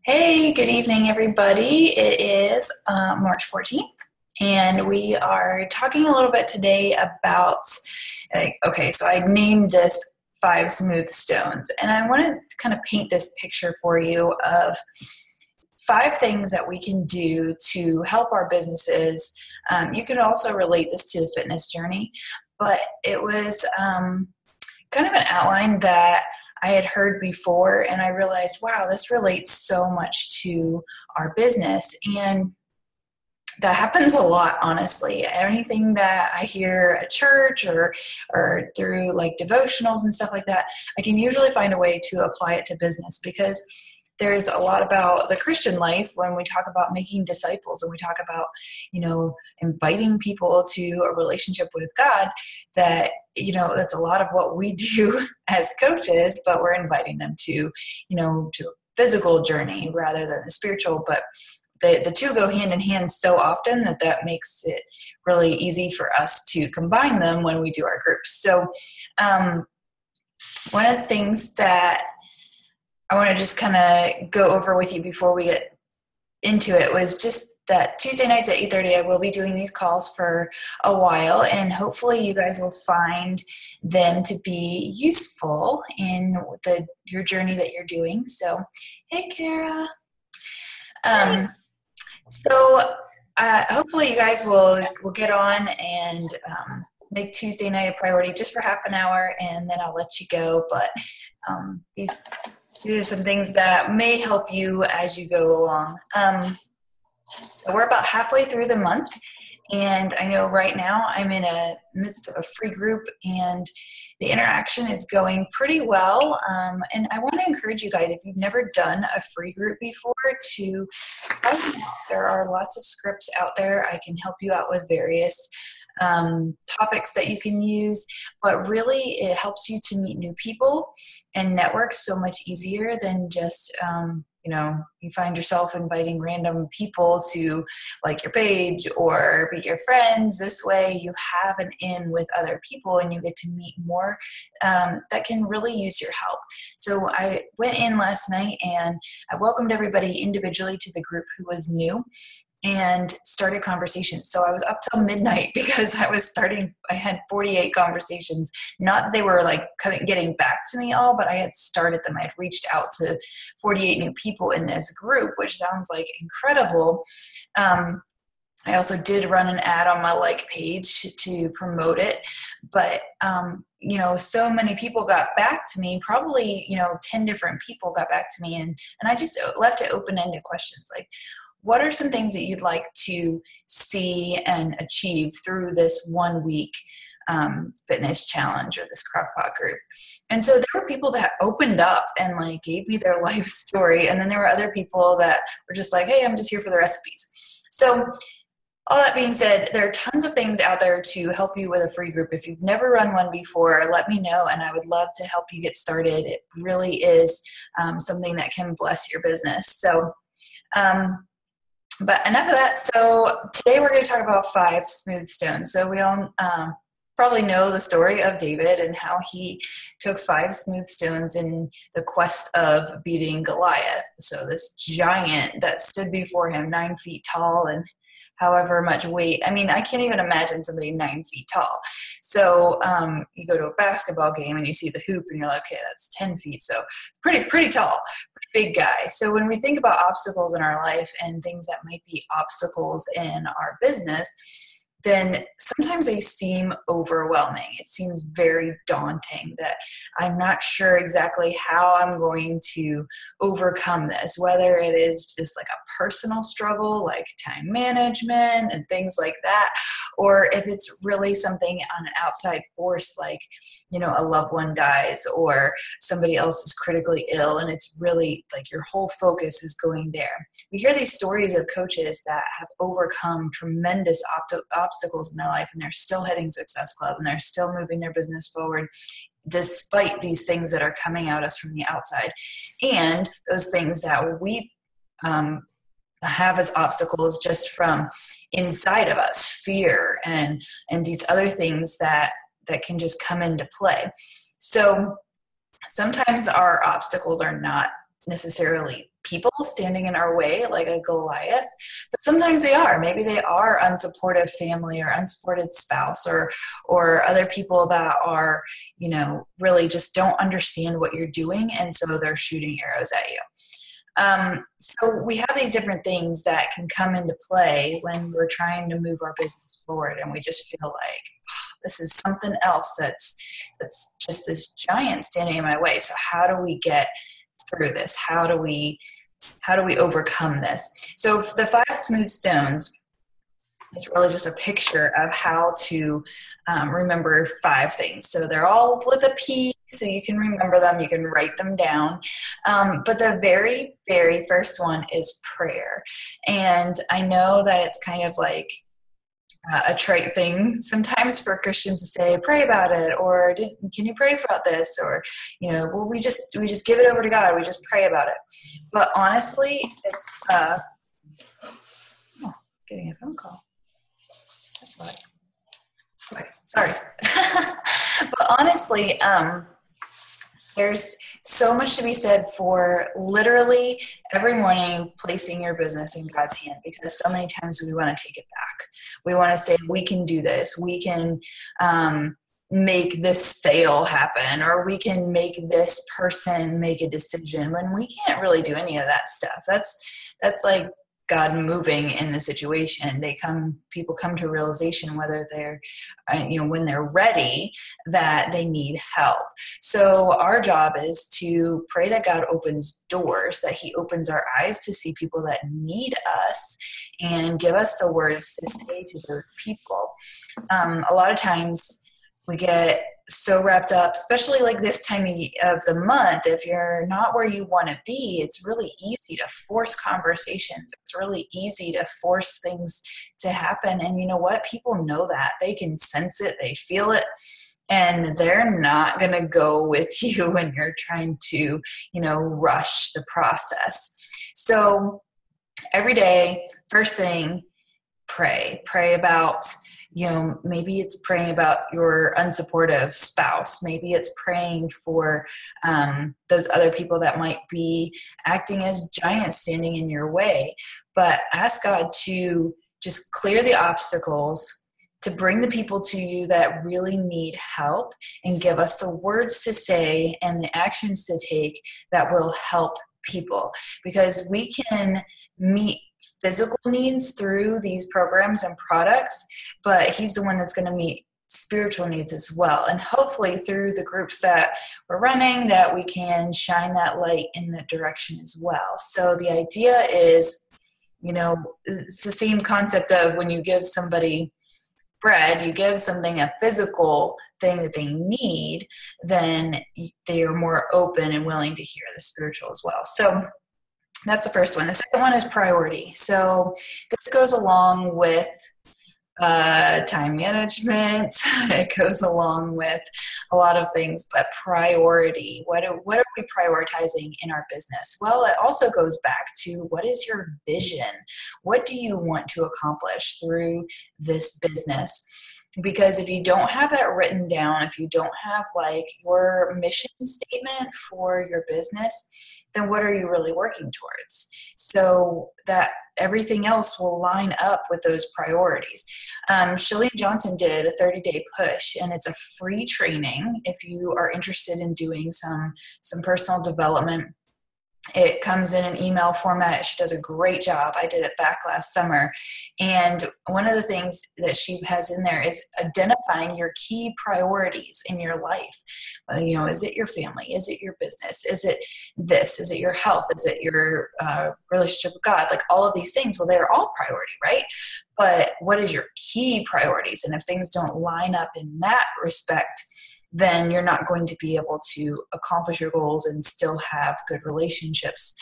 Hey, good evening, everybody. It is March 14th, and we are talking a little bit today about, okay, so I named this Five Smooth Stones, and I want to kind of paint this picture for you of five things that we can do to help our businesses. You can also relate this to the fitness journey, but it was kind of an outline that I had heard before, and I realized, wow, this relates so much to our business. And that happens a lot, honestly. Anything that I hear at church or through like devotionals and stuff like that, I can usually find a way to apply it to business because there's a lot about the Christian life when we talk about making disciples and we talk about, inviting people to a relationship with God that, that's a lot of what we do as coaches, but we're inviting them to a physical journey rather than the spiritual. But the two go hand in hand so often that makes it really easy for us to combine them when we do our groups. So one of the things that I want to just kind of go over with you before we get into it was just that Tuesday nights at 8:30 I will be doing these calls for a while, and hopefully you guys will find them to be useful in your journey that you're doing. So, hey, Kara. So hopefully you guys will get on and make Tuesday night a priority just for half an hour, and then I'll let you go. But these are some things that may help you as you go along. So we're about halfway through the month, and I know right now I'm in a midst of a free group, and the interaction is going pretty well. And I want to encourage you guys, if you've never done a free group before, to try them out. There are lots of scripts out there. I can help you out with various topics that you can use, but really it helps you to meet new people and network so much easier than just you find yourself inviting random people to like your page or be your friends. This way you have an in with other people and you get to meet more that can really use your help. So I went in last night and I welcomed everybody individually to the group who was new and started conversations. So I was up till midnight because I had 48 conversations. Not that they were like getting back to me all, but I had started them. I had reached out to 48 new people in this group, which sounds like incredible. I also did run an ad on my like page to promote it, but so many people got back to me, probably 10 different people got back to me, and I just left it open-ended questions like, what are some things that you'd like to see and achieve through this 1 week fitness challenge or this crockpot group? And so there were people that opened up and like gave me their life story. And then there were other people that were just like, hey, I'm just here for the recipes. So all that being said, there are tons of things out there to help you with a free group. If you've never run one before, let me know, and I would love to help you get started. It really is something that can bless your business. So, but enough of that. So today we're going to talk about five smooth stones. So we all probably know the story of David and how he took five smooth stones in the quest of beating Goliath. So this giant that stood before him, 9 feet tall and however much weight. I mean, I can't even imagine somebody 9 feet tall. So you go to a basketball game and you see the hoop and you're like, okay, that's 10 feet. So pretty tall. Big guy. So when we think about obstacles in our life and things that might be obstacles in our business, then sometimes they seem overwhelming. It seems very daunting that I'm not sure exactly how I'm going to overcome this, whether it is just like a personal struggle, like time management and things like that, or if it's really something on an outside force, like, a loved one dies or somebody else is critically ill, and it's really like your whole focus is going there. We hear these stories of coaches that have overcome tremendous obstacles in their life, and they're still hitting Success Club, and they're still moving their business forward despite these things that are coming at us from the outside, and those things that we have as obstacles just from inside of us, fear and these other things that can just come into play. So sometimes our obstacles are not necessarily people standing in our way like a Goliath, but sometimes they are. Maybe they are unsupportive family or unsupported spouse or other people that are, really just don't understand what you're doing, and so they're shooting arrows at you. So we have these different things that can come into play when we're trying to move our business forward, and we just feel like, this is something else that's just this giant standing in my way. So how do we get through this? How do we overcome this? So the 5 smooth stones is really just a picture of how to remember 5 things. So they're all with a P, so you can remember them, you can write them down. But the very, very first one is prayer. And I know that it's kind of like a trite thing sometimes for Christians to say, pray about it, or can you pray about this? Or, well, we just give it over to God. We just pray about it. But honestly, it's getting a phone call. That's why. Okay, sorry. But honestly, there's so much to be said for literally every morning placing your business in God's hand, because so many times we want to take it back. We want to say, we can do this. We can make this sale happen, or we can make this person make a decision, when we can't really do any of that stuff. That's like God moving in the situation. People come to realization, whether they're, when they're ready, that they need help. So our job is to pray that God opens doors, that he opens our eyes to see people that need us, and give us the words to say to those people. A lot of times we get so wrapped up, especially like this time of the month, if you're not where you want to be, it's really easy to force conversations. It's really easy to force things to happen. And you know what? People know that. They can sense it. They feel it. And they're not going to go with you when you're trying to, rush the process. So every day, first thing, pray about, maybe it's praying about your unsupportive spouse. Maybe it's praying for those other people that might be acting as giants standing in your way. But ask God to just clear the obstacles, to bring the people to you that really need help, and give us the words to say and the actions to take that will help people. Because we can meet physical needs through these programs and products, but he's the one that's going to meet spiritual needs as well. And hopefully through the groups that we're running, that we can shine that light in that direction as well. So the idea is, it's the same concept of when you give somebody bread, you give something a physical thing that they need, then they are more open and willing to hear the spiritual as well. So that's the first one. The second one is priority. So this goes along with time management. It goes along with a lot of things, but priority. What are we prioritizing in our business? Well, it also goes back to, what is your vision? What do you want to accomplish through this business? Because if you don't have that written down, if you don't have like your mission statement for your business, then what are you really working towards? So that everything else will line up with those priorities. Shillian Johnson did a 30-day push, and it's a free training if you are interested in doing some personal development. It comes in an email format. She does a great job. I did it back last summer. And one of the things that she has in there is identifying your key priorities in your life. Is it your family? Is it your business? Is it this? Is it your health? Is it your relationship with God? Like all of these things. Well, they're all priority, right? But what is your key priorities? And if things don't line up in that respect, then you're not going to be able to accomplish your goals and still have good relationships.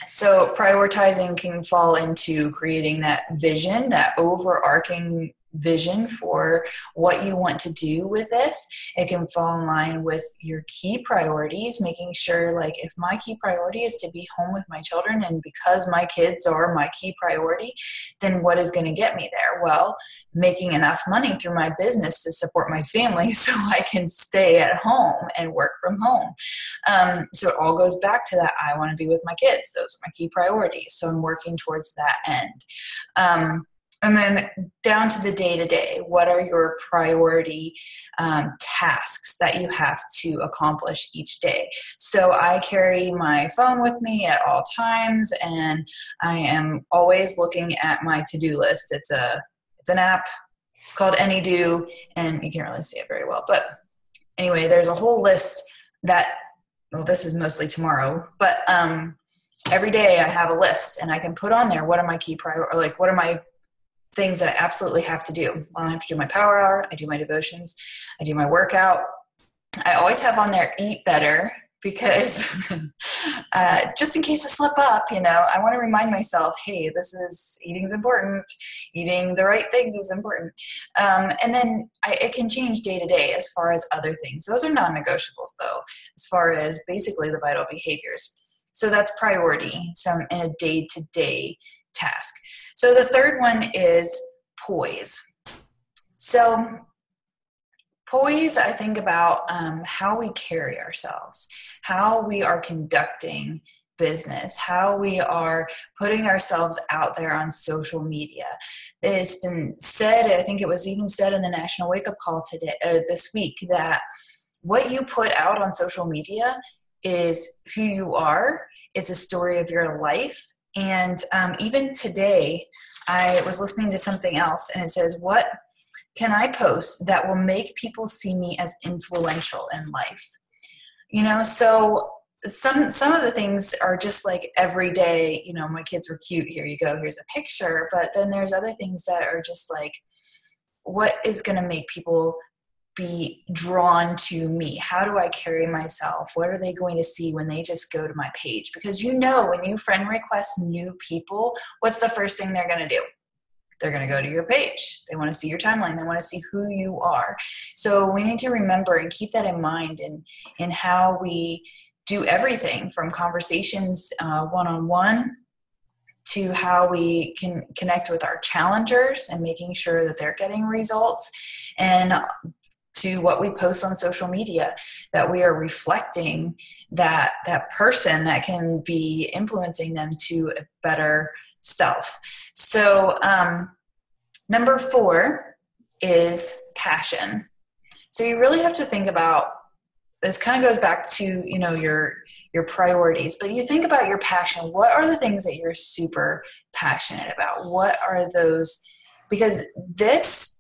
So prioritizing can fall into creating that vision, that overarching vision for what you want to do with this. It can fall in line with your key priorities, making sure, like, if my key priority is to be home with my children, and because my kids are my key priority, then what is going to get me there? Well, making enough money through my business to support my family so I can stay at home and work from home. So it all goes back to that. I want to be with my kids. Those are my key priorities. So I'm working towards that end. And then down to the day-to-day, what are your priority tasks that you have to accomplish each day? So I carry my phone with me at all times, and I am always looking at my to-do list. It's an app. It's called AnyDo, and you can't really see it very well. But anyway, there's a whole list that, well, this is mostly tomorrow, but every day I have a list, and I can put on there what are my key priorities, like what are my things that I absolutely have to do. Well, I have to do my power hour, I do my devotions, I do my workout. I always have on there eat better, because just in case I slip up, I want to remind myself, hey, eating's important. Eating the right things is important. And then it can change day to day as far as other things. Those are non-negotiables, though, as far as basically the vital behaviors. So that's priority, so in a day-to-day task. So the third one is poise. So poise, I think about how we carry ourselves, how we are conducting business, how we are putting ourselves out there on social media. It's been said, I think it was even said in the National Wake Up Call today, this week, that what you put out on social media is who you are. It's a story of your life. And even today, I was listening to something else, and it says, what can I post that will make people see me as influential in life? So some of the things are just like every day, my kids were cute, here you go, here's a picture. But then there's other things that are just like, what is going to make people be drawn to me? How do I carry myself? What are they going to see when they just go to my page? Because when you friend request new people, what's the first thing they're going to do? They're going to go to your page. They want to see your timeline. They want to see who you are. So we need to remember and keep that in mind in how we do everything, from conversations one-on-one to how we can connect with our challengers and making sure that they're getting results, and to what we post on social media, that we are reflecting that person that can be influencing them to a better self. So number 4 is passion. So you really have to think about, this kind of goes back to, your priorities, but you think about your passion. What are the things that you're super passionate about? What are those? Because this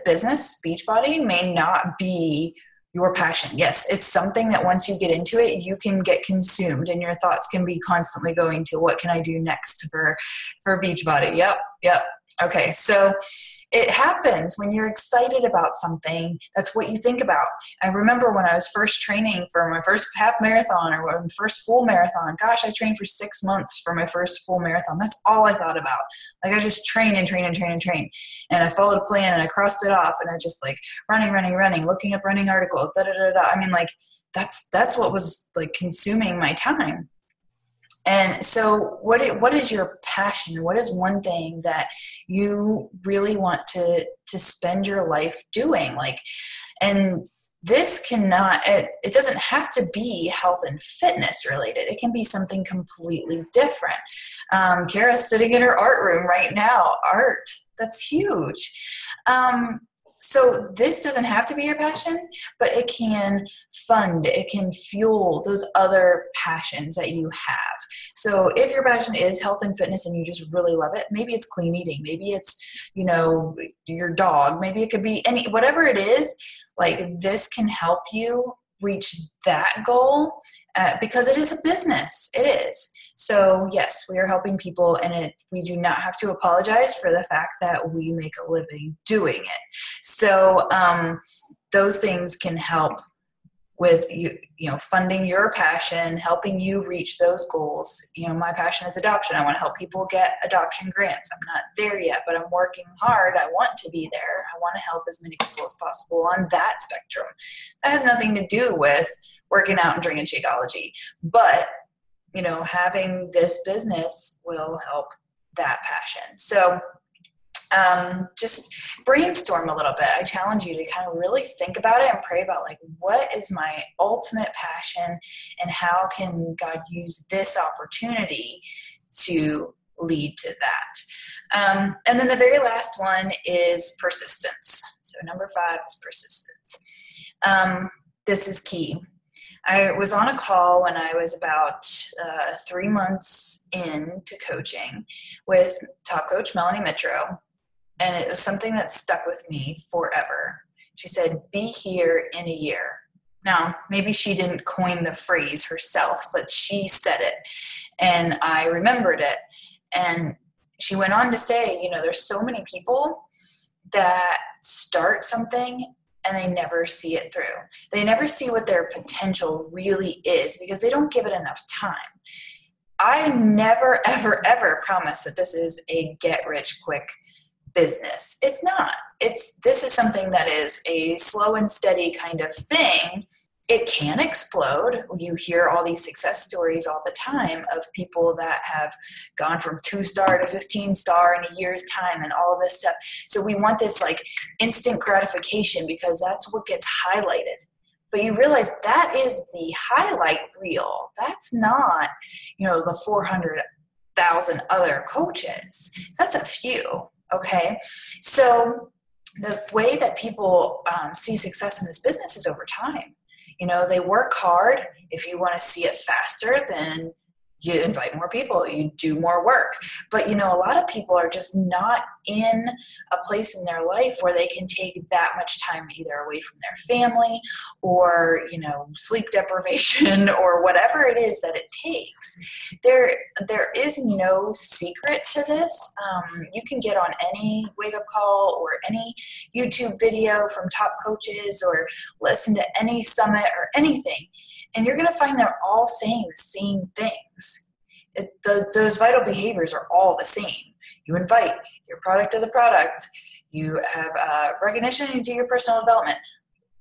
business, Beachbody, may not be your passion. Yes, it's something that once you get into it, you can get consumed, and your thoughts can be constantly going to, what can I do next for Beachbody? Yep. Okay, so it happens when you're excited about something. That's what you think about. I remember when I was first training for my first half marathon, or my first full marathon. Gosh, I trained for 6 months for my first full marathon. That's all I thought about. Like, I just trained and trained and trained and trained. And I followed a plan, and I crossed it off, and I just like running, looking up running articles, I mean, like, that's what was like consuming my time. And so what is your passion? What is one thing that you really want to spend your life doing? And this it doesn't have to be health and fitness related. It can be something completely different. Kara's sitting in her art room right now. Art, that's huge. So this doesn't have to be your passion, but it can fund, it can fuel those other passions that you have. So if your passion is health and fitness and you just really love it, maybe it's clean eating, maybe it's, your dog, maybe it could be whatever it is, like, this can help you reach that goal because it is a business. It is. So yes, we are helping people, and we do not have to apologize for the fact that we make a living doing it. So those things can help with funding your passion, helping you reach those goals. My passion is adoption. I want to help people get adoption grants. I'm not there yet, but I'm working hard. I want to be there. I want to help as many people as possible on that spectrum. That has nothing to do with working out and drinking Shakeology, but having this business will help that passion. So just brainstorm a little bit. I challenge you to kind of really think about it and pray about, like, what is my ultimate passion and how can God use this opportunity to lead to that. And then the very last one is persistence. So number 5 is persistence. This is key. I was on a call when I was about 3 months into coaching with top coach Melanie Mitro, and it was something that stuck with me forever. She said, be here in a year. Now, maybe she didn't coin the phrase herself, but she said it, and I remembered it. And she went on to say, there's so many people that start something and they never see it through. They never see what their potential really is because they don't give it enough time. I never, ever, ever promise that this is a get-rich-quick business. It's not. This is something that is a slow and steady kind of thing. It can explode. You hear all these success stories all the time of people that have gone from 2-star to 15-star in a year's time and all of this stuff. So we want this like instant gratification because that's what gets highlighted. But you realize that is the highlight reel. That's not, the 400,000 other coaches. That's a few. Okay. So the way that people see success in this business is over time. They work hard. If you want to see it faster, then you invite more people, you do more work. But, a lot of people are just not in a place in their life where they can take that much time either away from their family or, sleep deprivation or whatever it is that it takes. There is no secret to this. You can get on any wake-up call or any YouTube video from top coaches or listen to any summit or anything, and you're going to find they're all saying the same things. Those vital behaviors are all the same. You invite your product to the product. You have recognition, you do your personal development.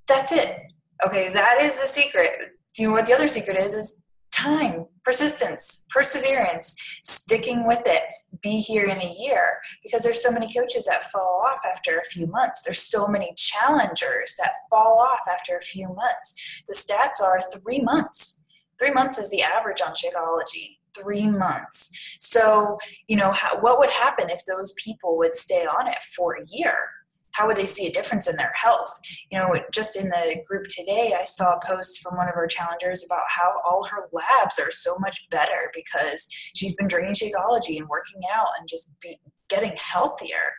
That's it. Okay, that is the secret. What the other secret is time, persistence, perseverance, sticking with it, be here in a year, because there's so many coaches that fall off after a few months. There's so many challengers that fall off after a few months. The stats are 3 months. 3 months is the average on Shakeology. 3 months. So, what would happen if those people would stay on it for a year? How would they see a difference in their health? Just in the group today, I saw a post from one of our challengers about how all her labs are so much better because she's been drinking Shakeology and working out and just getting healthier.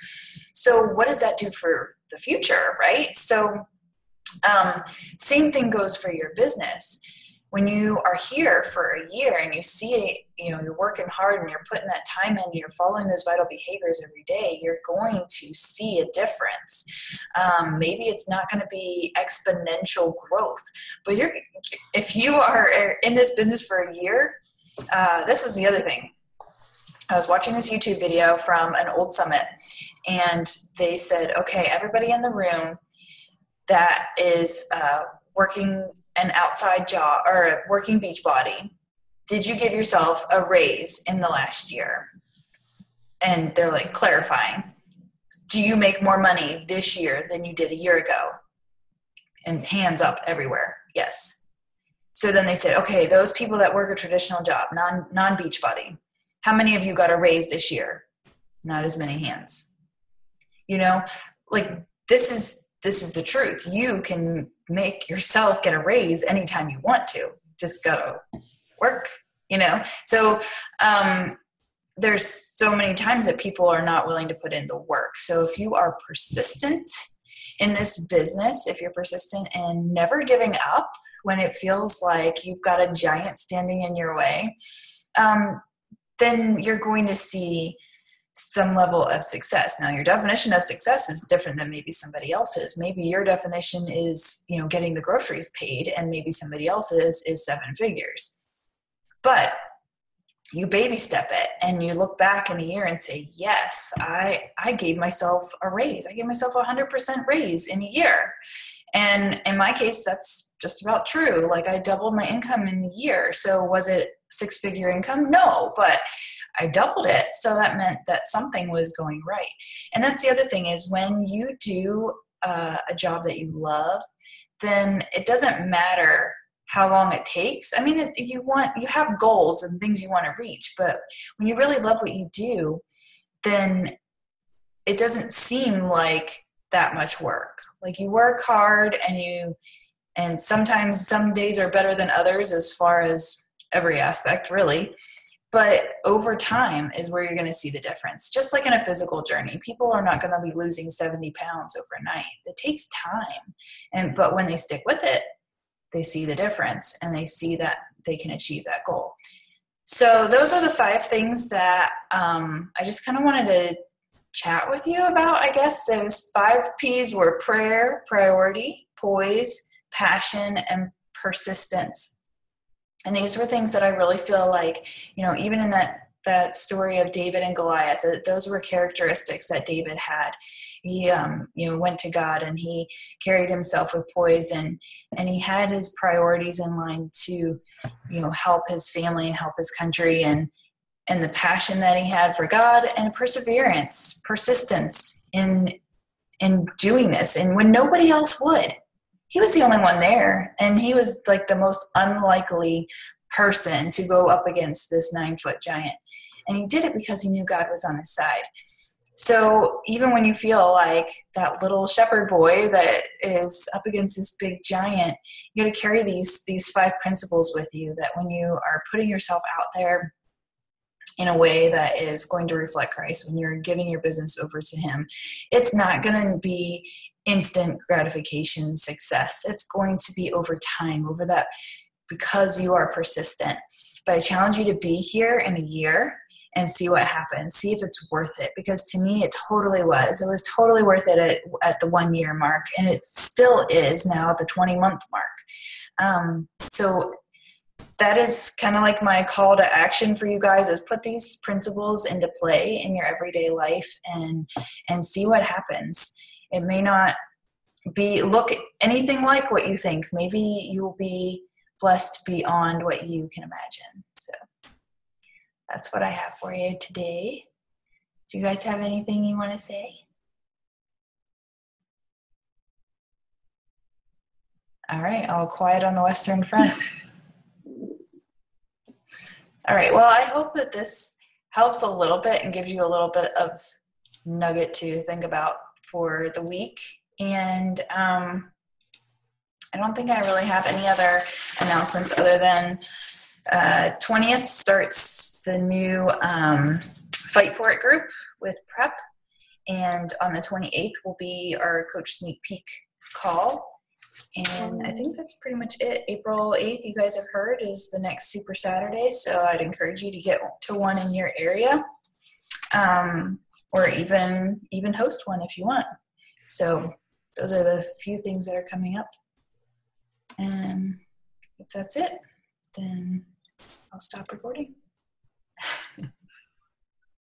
So what does that do for the future, right? So same thing goes for your business. When you are here for a year and you see it, you're working hard and you're putting that time in, you're following those vital behaviors every day, you're going to see a difference. Maybe it's not going to be exponential growth, but if you are in this business for a year, this was the other thing. I was watching this YouTube video from an old summit, and they said, okay, everybody in the room that is working an outside job or a working beach body, did you give yourself a raise in the last year? And they're like clarifying, do you make more money this year than you did a year ago? And hands up everywhere. Yes. So then they said, okay, those people that work a traditional job, non-beach body, how many of you got a raise this year? Not as many hands. This is the truth. You can make yourself get a raise anytime you want to. Just go work, So there's so many times that people are not willing to put in the work. So if you are persistent in this business, if you're persistent in never giving up when it feels like you've got a giant standing in your way, then you're going to see some level of success. Now, your definition of success is different than maybe somebody else's. Maybe your definition is, getting the groceries paid, and maybe somebody else's is 7 figures. But you baby step it, and you look back in a year and say, yes, I gave myself a raise. I gave myself 100% raise in a year. And in my case, that's just about true. Like, I doubled my income in a year. So was it 6-figure income? No, but I doubled it. So that meant that something was going right. And that's the other thing, is when you do a job that you love, then it doesn't matter how long it takes. I mean, you have goals and things you want to reach, but when you really love what you do, then it doesn't seem like that much work. Like, you work hard, and sometimes some days are better than others as far as every aspect, really. But over time is where you're going to see the difference. Just like in a physical journey, people are not going to be losing 70 pounds overnight. It takes time. But when they stick with it, they see the difference, and they see that they can achieve that goal. So those are the 5 things that I just kind of wanted to chat with you about. I guess those 5 P's were prayer, priority, poise, passion, and persistence. And these were things that I really feel like, even in that story of David and Goliath, those were characteristics that David had. He, went to God, and he carried himself with poise, and he had his priorities in line to, help his family and help his country, and the passion that he had for God, and perseverance, persistence in doing this. And when nobody else would, he was the only one there. And he was like the most unlikely person to go up against this 9-foot giant. And he did it because he knew God was on his side. So even when you feel like that little shepherd boy that is up against this big giant, you got to carry these 5 principles with you, that when you are putting yourself out there in a way that is going to reflect Christ, when you're giving your business over to him, it's not going to be instant gratification success. It's going to be over time, over that, because you are persistent. But I challenge you to be here in a year and see what happens. See if it's worth it. Because to me, it totally was. It was totally worth it at the 1-year mark. And it still is now at the 20-month mark. So that is kind of like my call to action for you guys, is put these principles into play in your everyday life and see what happens. It may not look anything like what you think. Maybe you will be blessed beyond what you can imagine. So that's what I have for you today. Do you guys have anything you want to say? All right, all quiet on the Western Front. All right, well, I hope that this helps a little bit and gives you a little bit of nugget to think about for the week. And I don't think I really have any other announcements other than 20th starts the new Fight For It group with Prep. And on the 28th will be our Coach Sneak Peek call. And I think that's pretty much it. April 8th, you guys have heard, is the next Super Saturday. So I'd encourage you to get to one in your area, or even host one if you want. So those are the few things that are coming up. And if that's it, then I'll stop recording.